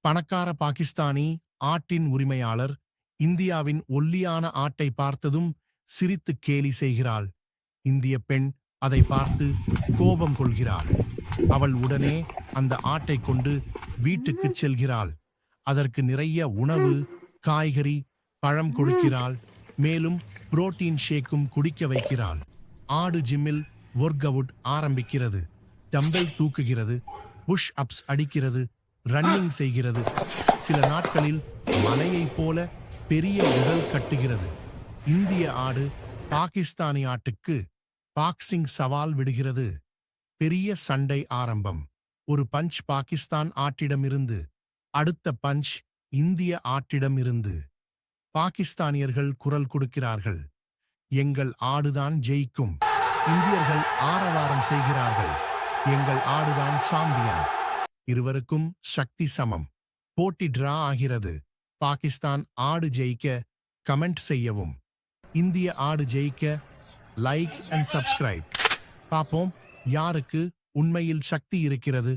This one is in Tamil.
பணக்கார பாகிஸ்தானி ஆட்டின் உரிமையாளர் இந்தியாவின் ஒல்லியான ஆட்டை பார்த்ததும் சிரித்து கேலி செய்கிறாள். இந்திய பெண் அதை பார்த்து கோபம் கொள்கிறாள். அவள் உடனே அந்த ஆட்டை கொண்டு வீட்டுக்குச் செல்கிறாள். அதற்கு நிறைய உணவு, காய்கறி, பழம் கொடுக்கிறாள். மேலும் புரோட்டீன் ஷேக்கும் குடிக்க வைக்கிறாள். ஆடு ஜிம்மில் ஒர்க் அவுட் ஆரம்பிக்கிறது. டம்பெல் தூக்குகிறது, புஷ் அப்ஸ் அடிக்கிறது, ரன்னிங் செய்கிறது. சில நாட்களில் மலையைப் போல பெரிய உடல் கட்டுகிறது. இந்திய ஆடு பாகிஸ்தானி ஆட்டுக்கு பாக்ஸிங் சவால் விடுகிறது. பெரிய சண்டை ஆரம்பம். ஒரு பஞ்ச் பாகிஸ்தான் ஆட்டிடமிருந்து, அடுத்த பஞ்ச் இந்திய ஆட்டிடமிருந்து. பாகிஸ்தானியர்கள் குரல் கொடுக்கிறார்கள், எங்கள் ஆடுதான் ஜெயிக்கும். இந்தியர்கள் ஆரவாரம் செய்கிறார்கள், எங்கள் ஆடுதான் சாம்பியன். இருவருக்கும் சக்தி சமம். போட்டி டிரா ஆகிறது. பாகிஸ்தான் ஆடு ஜெயிக்க கமெண்ட் செய்யவும். இந்திய ஆடு ஜெயிக்க லைக் அண்ட் சப்ஸ்கிரைப். பார்ப்போம் யாருக்கு உண்மையில் சக்தி இருக்கிறது.